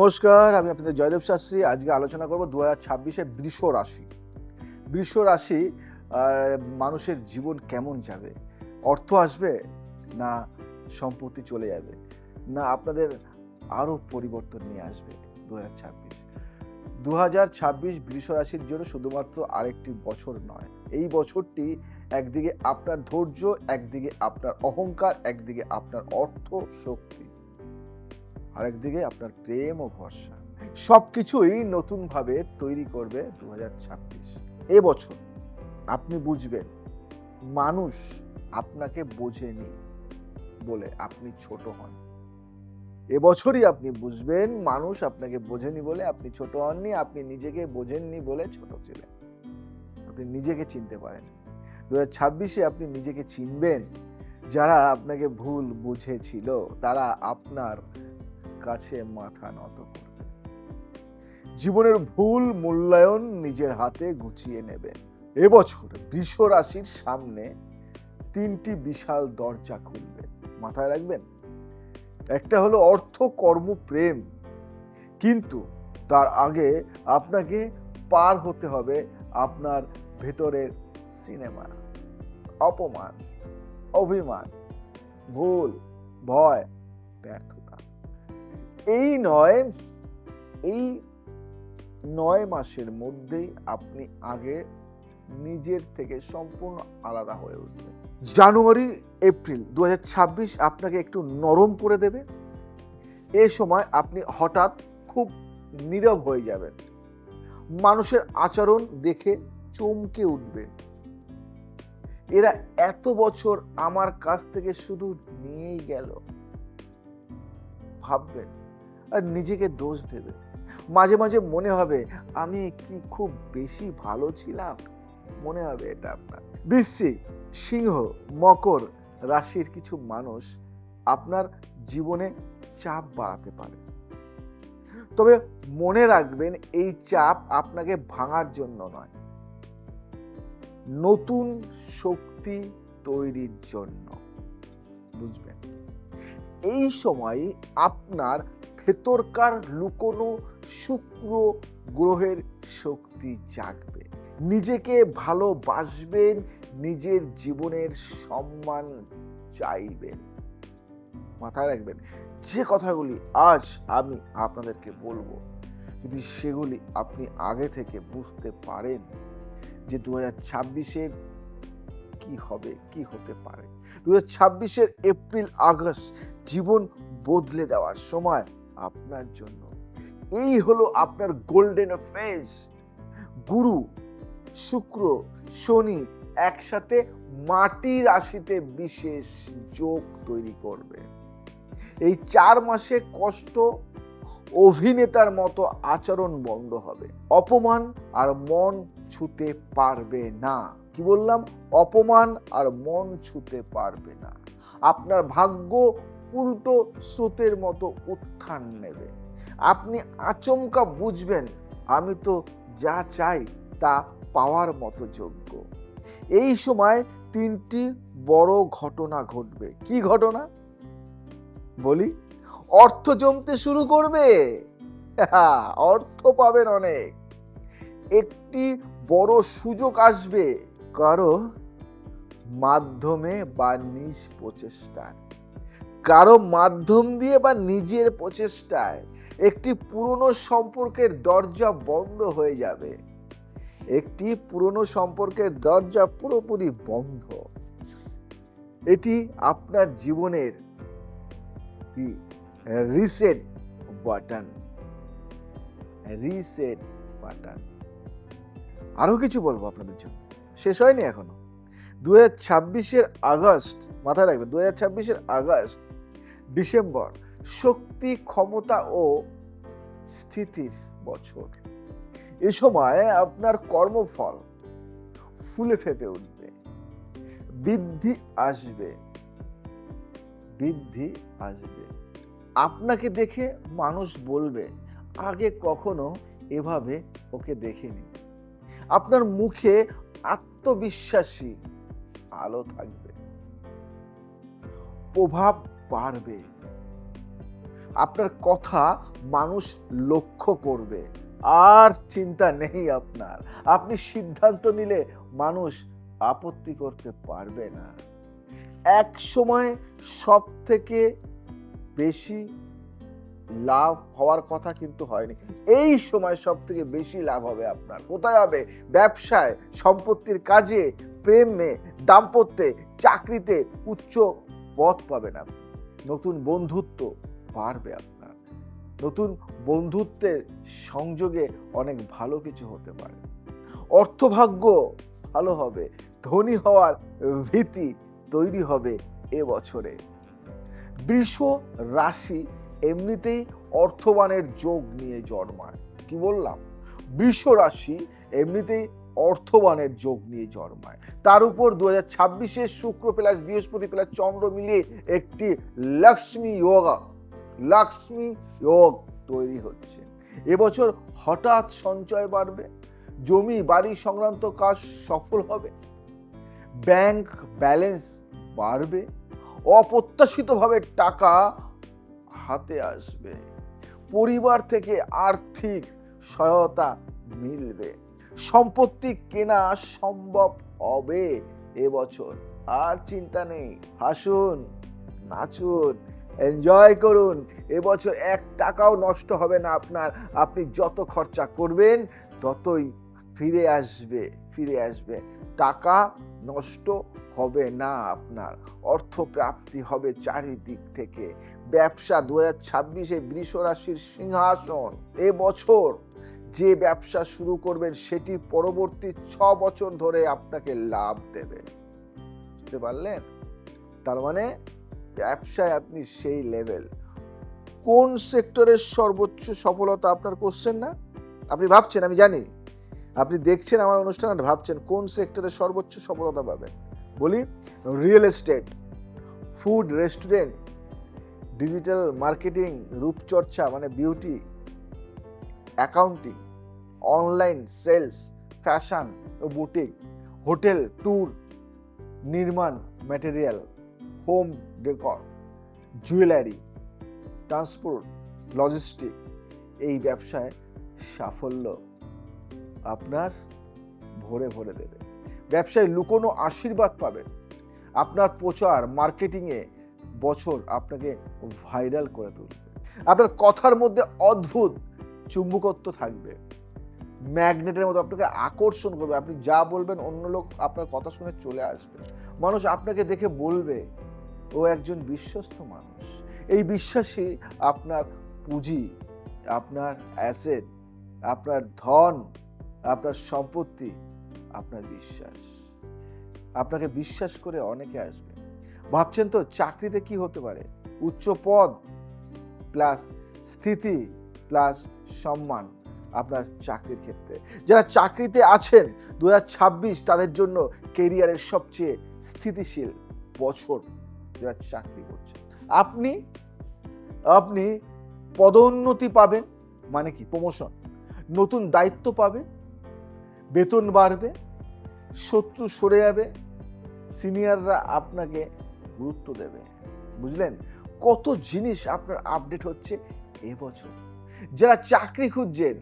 নমস্কার, আমি আপনাদের জয়দেব শাস্ত্রী। আজকে আলোচনা করব 2026-এ বৃষ রাশি। বৃষ রাশি মানুষের জীবন কেমন যাবে? অর্থ আসবে, না সম্পত্তি চলে যাবে, না আপনাদের আরো পরিবর্তন নিয়ে আসবে 2026? 2026 বৃষ রাশির জন্য শুধুমাত্র আরেকটি বছর নয়। এই বছরটি একদিকে আপনার ধৈর্য, একদিকে আপনার অহংকার, একদিকে আপনার অর্থ শক্তি, আরেকদিকে আপনার প্রেম ও ভরসা, সবকিছুই নতুন ভাবে তৈরি করবে 2026। এবছর আপনি বুঝবেন মানুষ আপনাকে বোঝেনি বলে আপনি ছোট হন। এবছরই আপনি বুঝবেন মানুষ আপনাকে বোঝেনি বলে আপনি ছোট হননি, আপনি নিজেকে বোঝেননি বলে ছোট ছিলেন। আপনি নিজেকে চিনতে পারেন। 2026-এ আপনি নিজেকে চিনবেন। যারা আপনাকে ভুল বুঝেছিল তারা আপনার কাছে মাথা নত করবে। জীবনের ভুল মূল্যায়ন নিজের হাতে গুছিয়ে নেবেন। এবছর বৃষ রাশির সামনে 3টি বিশাল দরজা খুলবে, মাথায় রাখবেন। একটা হলো অর্থ, কর্ম, প্রেম। কিন্তু তার আগে আপনাকে পার হতে হবে আপনার ভেতরের সিনেমা, অপমান, অভিমান, ভুল, ভয়, ব্যর্থতা। এই 9 মাসের মধ্যেই আপনি আগে নিজের থেকে সম্পূর্ণ আলাদা হয়ে উঠবেন। জানুয়ারি, এপ্রিল 2026 আপনাকে একটু নরম করে দেবে। এ সময় আপনি হঠাৎ খুব নীরব হয়ে যাবেন। মানুষের আচরণ দেখে চমকে উঠবেন। এরা এত বছর আমার কাছ থেকে শুধু নিয়েই গেল ভাববেন, আর নিজেকে দোষ দেবে। মাঝে মাঝে মনে হবে আমি কি খুব বেশি ভালো ছিলাম, মনে হবে এটা আপনার। বৃশ্চিক, সিংহ, মকর রাশির কিছু মানুষ আপনার জীবনে চাপ বাড়াতে পারে, তবে মনে রাখবেন এই চাপ আপনাকে ভাঙার জন্য নয়, নতুন শক্তি তৈরির জন্য। বুঝবেন, এই সময় আপনার ভেতরকার লুকোনো শুক্র গ্রহের শক্তি জাগবে। নিজেকে ভালোবাসবেন, নিজের জীবনের সম্মান চাইবেন। মাথায় রাখবেন, যে কথাগুলি আজ আমি আপনাদেরকে বলবো, যদি সেগুলি আপনি আগে থেকে বুঝতে পারেন যে 2026-এর কি হবে, কি হতে পারে, 2026-এর এপ্রিল আগস্ট জীবন বদলে দেওয়ার সময় আপনার জন্য। এই হলো আপনার গোল্ডেন ফেজ। গুরু, শুক্র, শনি একসাথে মাটি রাশিতে বিশেষ যোগ তৈরি করবে। এই 4 মাসে কষ্ট, অভিনেতার মতো আচরণ বন্ধ হবে। অপমান আর মন ছুতে পারবে না। কি বললাম? অপমান আর মন ছুতে পারবে না। আপনার ভাগ্য উল্টো স্রোতের মতো উত্থান নেবে। আপনি আচমকা বুঝবেন আমি তো যা চাই তা পাওয়ার মতো যোগ্য। এই সময় 3টি বড় ঘটনা ঘটবে। কি ঘটনা বলি? অর্থ জমতে শুরু করবে। অর্থ পাবেন অনেক। একটি বড় সুযোগ আসবে কারো মাধ্যমে বা নিজ প্রচেষ্টায়, কারো মাধ্যম দিয়ে বা নিজের প্রচেষ্টায়। একটি পুরনো সম্পর্কের দরজা বন্ধ হয়ে যাবে। একটি পুরনো সম্পর্কের দরজা পুরোপুরি বন্ধ। এটি আপনার জীবনের কি রিসেট বাটন। Reset button. আরো কিছু বলবো আপনাদের জন্য, শেষ হয়নি এখনো। 2026-এর আগস্ট, মাথায় রাখবেন, 2026-এর আগস্ট ডিসেম্বর শক্তি, ক্ষমতা ও স্থিতির বছর। এ সময় আপনার কর্মফল ফুলে ফেপে উঠবে। বৃদ্ধি আসবে, বৃদ্ধি আসবে। আপনাকে দেখে মানুষ বলবে আগে কখনো এভাবে ওকে দেখিনি। আপনার মুখে আত্মবিশ্বাসী আলো থাকবে। প্রভাব বাড়বে। আপনার কথা মানুষ লক্ষ্য করবে, আর চিন্তা নেই আপনার। আপনি সিদ্ধান্ত নিলে মানুষ আপত্তি করতে পারবে না। এক সময় সব থেকে বেশি লাভ হওয়ার কথা কিন্তু হয়নি, এই সময় সব থেকে বেশি লাভ হবে আপনার। কোথায় হবে? ব্যবসায়, সম্পত্তির কাজে, প্রেমে, দাম্পত্যে, চাকরিতে উচ্চ পদ পাবেন আপনি। নতুন বন্ধুত্ব বাড়বে আপনার। নতুন বন্ধুত্বের সংযোগে অনেক ভালো কিছু হতে পারে। অর্থভাগ্য ভালো হবে, ধনী হওয়ার ভীতি তৈরি হবে এবছরে। বৃষ রাশি এমনিতেই অর্থবানের যোগ নিয়ে জন্মায়। কি বললাম? বৃষ রাশি এমনিতেই অর্থবানের যোগ নিয়ে জন্মায়। তার উপর 2026-এ শুক্র প্লাস বৃহস্পতি প্লাস চন্দ্র মিলিয়ে একটি লক্ষ্মী যোগ তৈরি হচ্ছে। এবছর হঠাৎ সঞ্চয় বাড়বে, জমি বাড়ি সংক্রান্ত কাজ সফল হবে, ব্যাংক ব্যালেন্স বাড়বে, অপ্রত্যাশিতভাবে টাকা হাতে আসবে, পরিবার থেকে আর্থিক সহায়তা মিলবে, সম্পত্তি কেনা সম্ভব হবে এবছর। আর চিন্তা নেই, হাসুন, নাচুন, এনজয় করুন। এবছর 1 টাকাও নষ্ট হবে না আপনার। আপনি যত খরচা করবেন ততই ফিরে আসবে। টাকা নষ্ট হবে না আপনার, অর্থ প্রাপ্তি হবে চারিদিক থেকে। ব্যবসা 2026-এ বৃষ রাশির সিংহাসন। এবছর যে ব্যবসা শুরু করবেন সেটি পরবর্তী 6 বছর ধরে আপনাকে লাভ দেবে। বুঝতে পারলেন? তার মানে ব্যবসায় আপনি সেই লেভেল। কোন সেক্টরের সর্বোচ্চ সফলতা আপনার কোশ্চেন না? আপনি ভাবছেন, আমি জানি আপনি দেখছেন আমার অনুষ্ঠান আর ভাবছেন কোন সেক্টরে সর্বোচ্চ সফলতা পাবেন। বলি, real estate, food restaurant, digital marketing, রূপচর্চা মানে beauty, accounting, online sales, fashion ও বুটিক, হোটেল, ট্যুর, নির্মাণ material, home decor, jewellery, transport, logistic. এই ব্যবসায় সাফল্য আপনার ভরে ভরে দেবে। ব্যবসায় লুকোনো আশীর্বাদ পাবেন। আপনার প্রচার মার্কেটিংয়ে বছর আপনাকে ভাইরাল করে তুলবে। আপনার কথার মধ্যে অদ্ভুত চুম্বকত্ব থাকবে, ম্যাগনেটের মতো আপনাকে আকর্ষণ করবে। আপনি যা বলবেন অন্য লোক আপনার কথা শুনে চলে আসবে। মানুষ আপনাকে দেখে বলবে ও একজন বিশ্বস্ত মানুষ। এই বিশ্বাসই আপনার পুঁজি, আপনার অ্যাসেট, আপনার ধন, আপনার সম্পত্তি, আপনার বিশ্বাস। আপনাকে বিশ্বাস করে অনেকে আসবে। ভাবছেন তো চাকরিতে কি হতে পারে? উচ্চ পদ প্লাস স্থিতি প্লাস সম্মান আপনার চাকরির ক্ষেত্রে। যারা চাকরিতে আছেন 2026 তাদের জন্য কেরিয়ারের সবচেয়ে স্থিতিশীল বছর। যারা চাকরি করছে, আপনি পদোন্নতি পাবেন, মানে কি প্রমোশন, নতুন দায়িত্ব পাবেন, বেতন বাড়বে, শত্রু সরে যাবে, সিনিয়ররা আপনাকে গুরুত্ব দেবে। বুঝলেন কত জিনিস আপনার আপডেট হচ্ছে এবছর। যারা চাকরি খুঁজছেন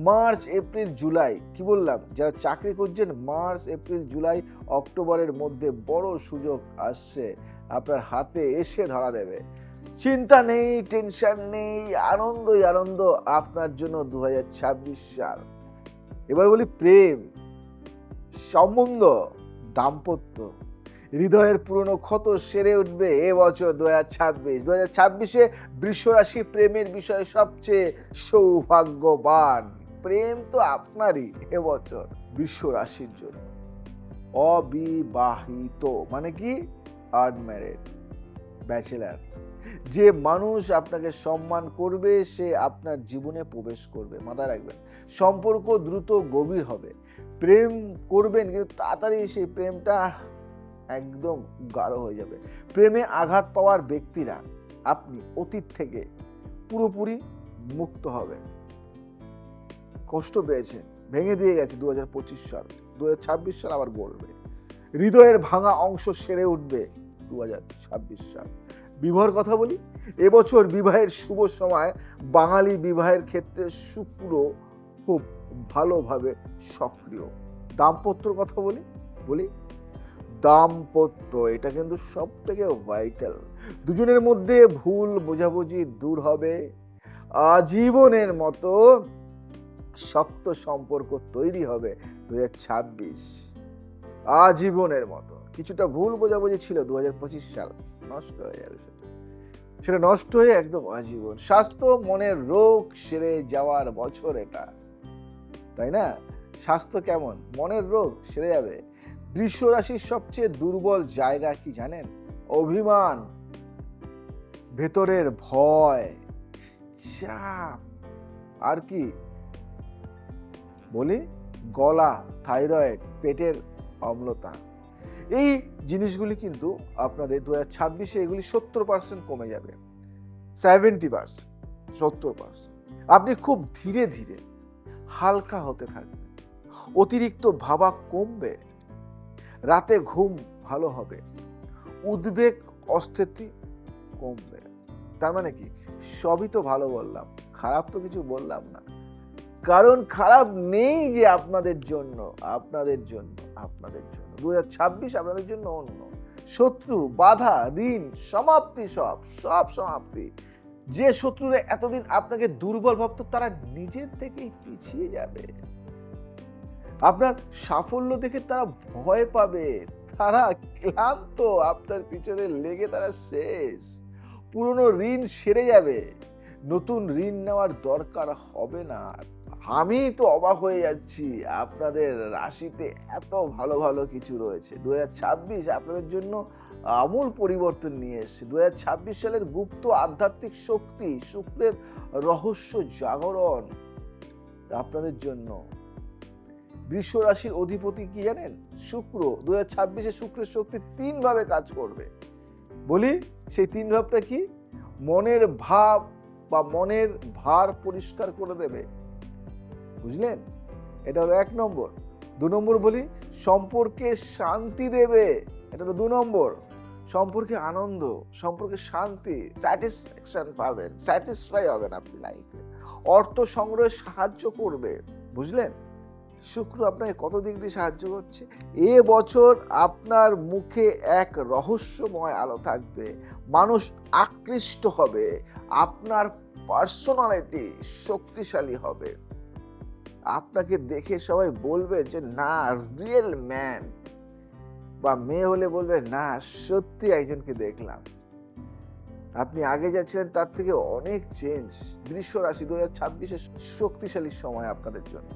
মার্চ এপ্রিল জুলাই, কি বললাম, যারা চাকরি খুঁজছেন মার্চ এপ্রিল জুলাই অক্টোবরের মধ্যে বড় সুযোগ আসছে, আপনার হাতে এসে ধরা দেবে। চিন্তা নেই, টেনশন নেই, আনন্দই আনন্দ আপনার জন্য 2026 সাল। এবার বলি প্রেম, সম্বন্ধ, দাম্পত্য, হৃদয়ের পুরনো ক্ষত সেরে উঠবে এবছর 2026। 2026-এ বৃষ রাশি প্রেমের বিষয়ে সবচেয়ে সৌভাগ্যবান। প্রেম তো আপনারই এবছর বৃষ রাশির জন্য। অবিবাহিত মানে কি? Unmarried, bachelor. যে মানুষ আপনাকে সম্মান করবে সে আপনার জীবনে প্রবেশ করবে, মাথায় রাখবেন। সম্পর্ক দ্রুত গভীর হবে। প্রেম করবেন কিন্তু তাড়াতাড়ি সেই প্রেমটা একদম গাঢ় হয়ে যাবে। প্রেমে আঘাত পাওয়ার ব্যক্তিরা আপনি অতীত থেকে পুরোপুরি মুক্ত হবেন। কষ্ট পেয়েছেন, ভেঙে দিয়ে গেছে 2025 সাল, 2026 সাল আবার গড়বে। হৃদয়ের ভাঙা অংশ সেরে উঠবে 2026 সাল। বিবাহের কথা বলি, এবছর বিবাহের শুভ সময়। বাঙালি বিবাহের ক্ষেত্রে শুক্র খুব ভালোভাবে সক্রিয়। দাম্পত্যর কথা বলি বলি দাম্পত্য, এটা কিন্তু সব থেকে ভাইটাল। দুজনের মধ্যে ভুল বোঝাবুঝি দূর হবে, আজীবনের মতো শক্ত সম্পর্ক তৈরি হবে 2026। আজীবনের মতো। কিছুটা ভুল বোঝাবুঝি ছিল 2025 সাল, নষ্ট হয়ে যাবে সেটা নষ্ট হয়ে একদম আজীবন। স্বাস্থ্য, মনের রোগ সেরে যাওয়ার বছর এটা, তাই না? স্বাস্থ্য কেমন, মনের রোগ সেরে যাবে। বৃষ রাশির সবচেয়ে দুর্বল জায়গা কি জানেন? অভিমান, ভেতরের ভয়, চাপ, আর কি বলি, গলা, থাইরয়েড, পেটের অম্লতা। এই জিনিসগুলি কিন্তু আপনাদের 2026-এ এগুলি 70% কমে যাবে। 70%, 70%। আপনি খুব ধীরে ধীরে হালকা হতে থাকবেন, অতিরিক্ত ভাবা কমবে, রাতে ঘুম ভালো হবে, উদ্বেগ অস্থিতি কমবে। তার মানে কি, সবই তো ভালো বললাম, খারাপ তো কিছু বললাম না। কারণ খারাপ নেই যে আপনাদের জন্য। 2026 আপনাদের জন্য অন্য। শত্রু, বাধা, ঋণ, সমাপ্তি, সব সমাপ্তি। যে শত্রুরা এতদিন আপনাকে দুর্বল ভাবতো, তারা নিজের থেকেই পিছিয়ে যাবে। আপনার সাফল্য দেখে তারা ভয় পাবে, তারা ক্লান্ত, আপনার পিছনে লেগে তারা শেষ। পুরনো ঋণ সেরে যাবে, নতুন ঋণ নেওয়ার দরকার হবে না। আমি তো অবাক হয়ে যাচ্ছি, আপনাদের রাশিতে এত ভালো ভালো কিছু রয়েছে। 2026 আপনাদের জন্য আমূল পরিবর্তন নিয়ে এসেছে। 2026 সালের গুপ্ত আধ্যাত্মিক শক্তি, শুক্রের রহস্য জাগরণ আপনাদের জন্য। বৃষ রাশির অধিপতি কি জানেন? শুক্র। 2026-এ শুক্রের শক্তি 3 ভাবে কাজ করবে। বলি, সেই 3 ভাবটা কি? মনের ভাব বা মনের ভার পরিষ্কার করে দেবে, বুঝলেন? এটা হলো 1 নম্বর। 2 নম্বর বলি, সম্পর্কে শান্তি দেবে, এটা হলো 2 নম্বর। সম্পর্কে আনন্দ, সম্পর্কে শান্তি, স্যাটিসফ্যাকশন পাবেন, স্যাটিসফাই হবেন আপনি লাইফে। অর্থ সংগ্রহে সাহায্য করবে, বুঝলেন? শুক্র আপনাকে কত দিক দিয়ে সাহায্য করছে। এ বছর আপনার মুখে এক রহস্যময় আলো থাকবে, মানুষ আকৃষ্ট হবে, আপনার পার্সোনালিটি শক্তিশালী হবে। আপনাকে দেখে সবাই বলবে যে না, রিয়েল ম্যান, বা মেয়ে হলে বলবে না, সত্যি একজনকে দেখলাম। আপনি আগে যাচ্ছিলেন তার থেকে অনেক চেঞ্জ। বৃষ রাশি 2026-এ শক্তিশালী সময় আপনাদের জন্য।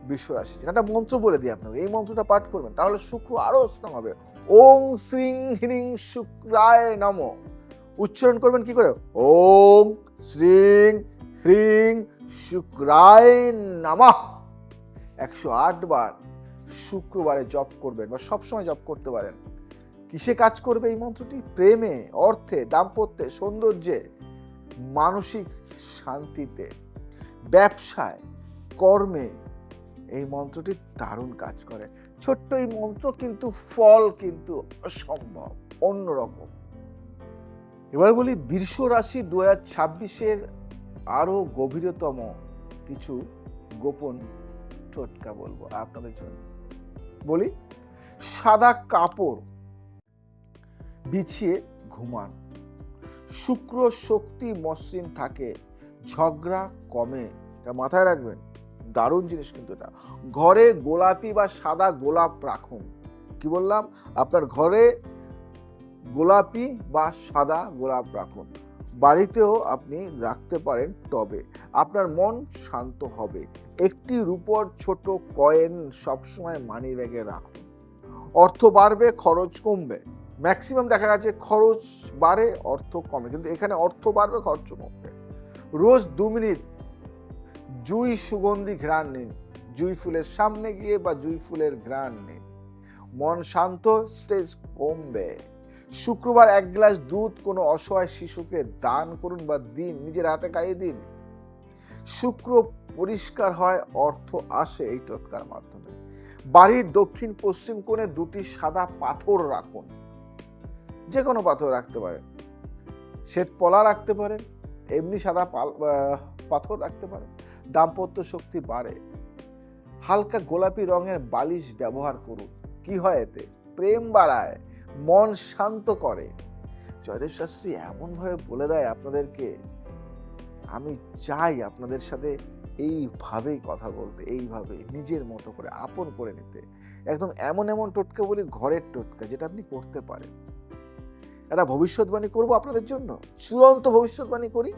বৃষ রাশি, একটা মন্ত্র বলে দিই আপনাকে, এই মন্ত্রটা পাঠ করবেন, তাহলে শুক্র আরো স্ট্রং হবে। ওং শ্রীং হ্রিং শুক্রায় নমঃ। উচ্চারণ করবেন কি করে? ওং শ্রীং হ্রিং শুক্রায় নমঃ। 108 বার শুক্রবারে জপ করবেন, বা সবসময় জপ করতে পারেন। কিসে কাজ করবে এই মন্ত্রটি? প্রেমে, অর্থে, দাম্পত্যে, সৌন্দর্যে, মানসিক শান্তিতে, ব্যবসায়, কর্মে এই মন্ত্রটি দারুণ কাজ করে। ছোট্ট এই মন্ত্র, কিন্তু ফল কিন্তু অসম্ভব, অন্যরকম। এবার বলি, বৃষ রাশি 2026-এর আরো গভীরতম কিছু গোপন টোটকা বলবো আপনাদের জন্য। বলি, সাদা কাপড় বিছিয়ে ঘুমান, শুক্র শক্তি মসৃণ থাকে, ঝগড়া কমে, এটা মাথায় রাখবেন, দারুণ জিনিস কিন্তু এটা। ঘরে গোলাপি বা সাদা গোলাপ রাখুন। কি বললাম? আপনার ঘরে গোলাপি বা সাদা গোলাপ রাখুন। বাড়িতেও আপনি রাখতে পারেন টবে। আপনার মন শান্ত হবে। একটি রূপোর ছোট কয়েন সবসময় মানি ব্যাগে রাখুন। অর্থ বাড়বে, খরচ কমবে। ম্যাক্সিমাম দেখা গেছে খরচ বাড়ে, অর্থ কমে, কিন্তু এখানে অর্থ বাড়বে, খরচ কমবে। রোজ 2 মিনিট জুঁই সুগন্ধি ঘ্রাণ নিন। জুঁই ফুলের সামনে গিয়ে বা জুঁই ফুলের ঘ্রাণ নিন। মন শান্ত, স্ট্রেস কমবে। শুক্রবার 1 গ্লাস দুধ কোনো অসহায় শিশুকে দান করুন বা দিন, নিজের হাতে খাইয়ে দিন। শুক্র পরিষ্কার হয়, অর্থ আসে এই টোটকার মাধ্যমে। বাড়ির দক্ষিণ পশ্চিম কোণে 2টি সাদা পাথর রাখুন, যে কোনো পাথর রাখতে পারেন। শ্বেত পলা রাখতে পারেন, এমনি সাদা পাথর রাখতে পারেন, দাম্পত্য শক্তি বাড়ে। হালকা গোলাপি রঙের বালিশ ব্যবহার করুন, কি হয় এতে? প্রেম বাড়ায়, মন শান্ত করে। জয়দেব শাস্ত্রী এমনভাবে বলে দেয় আপনাদেরকে, আমি চাই আপনাদের সাথে এইভাবেই কথা বলতে, এইভাবে নিজের মতো করে আপন করে নিতে। একদম এমন এমন টোটকা বলি, ঘরের টোটকা, যেটা আপনি করতে পারেন। একটা ভবিষ্যৎবাণী করব আপনাদের জন্য, চূড়ান্ত ভবিষ্যৎবাণী করি।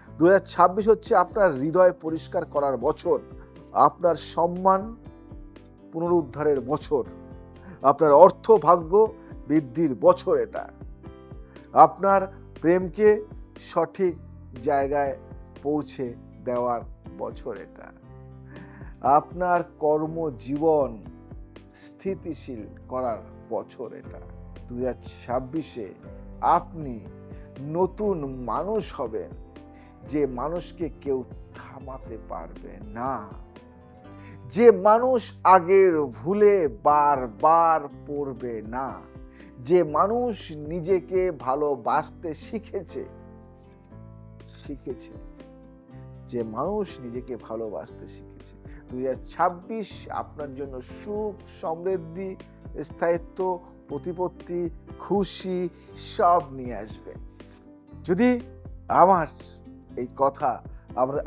2026 হচ্ছে আপনার হৃদয় পরিষ্কার করার বছর, আপনার সম্মান পুনরুদ্ধারের বছর, আপনার অর্থ ভাগ্য বৃদ্ধির বছর। এটা আপনার প্রেমকে সঠিক জায়গায় পৌঁছে দেওয়ার বছর। এটা আপনার কর্মজীবন স্থিতিশীল করার বছর। এটা 2026-এ আপনি নতুন মানুষ হবেন, যে মানুষকে কেউ থামাতে পারবে না, যে মানুষ আগের ভুলে বারবার পড়বে না, যে মানুষ নিজেকে ভালোবাসতে শিখেছে, যে মানুষ নিজেকে ভালোবাসতে শিখেছে। 2026 আপনার জন্য সুখ, সমৃদ্ধি, স্থায়িত্ব, প্রতিপত্তি, খুশি সব নিয়ে আসবে। যদি আমার এই কথা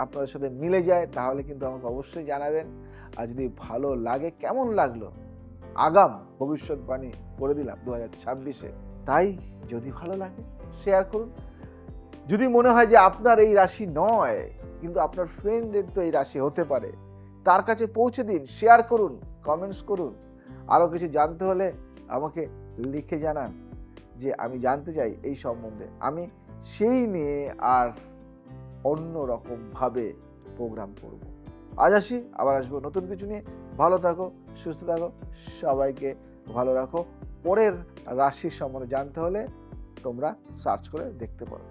আপনাদের সাথে মিলে যায়, তাহলে কিন্তু আমাকে অবশ্যই জানাবেন। আর যদি ভালো লাগে, কেমন লাগলো আগাম ভবিষ্যৎবাণী করে দিলাম 2026-এ, তাই যদি ভালো লাগে শেয়ার করুন। যদি মনে হয় যে আপনার এই রাশি নয়, কিন্তু আপনার ফ্রেন্ডের তো এই রাশি হতে পারে, তার কাছে পৌঁছে দিন, শেয়ার করুন, কমেন্টস করুন। আরো কিছু জানতে হলে আমাকে লিখে জানান যে আমি জানতে চাই এই সম্বন্ধে, আমি সেই নিয়ে আর অন্য রকম ভাবে প্রোগ্রাম করব। আজ আসি, আবার আসবো নতুন কিছু নিয়ে। ভালো থাকো, সুস্থ থাকো, সবাইকে ভালো রাখো। পরের রাশির সম্বন্ধে জানতে হলে তোমরা সার্চ করে দেখতে পারো।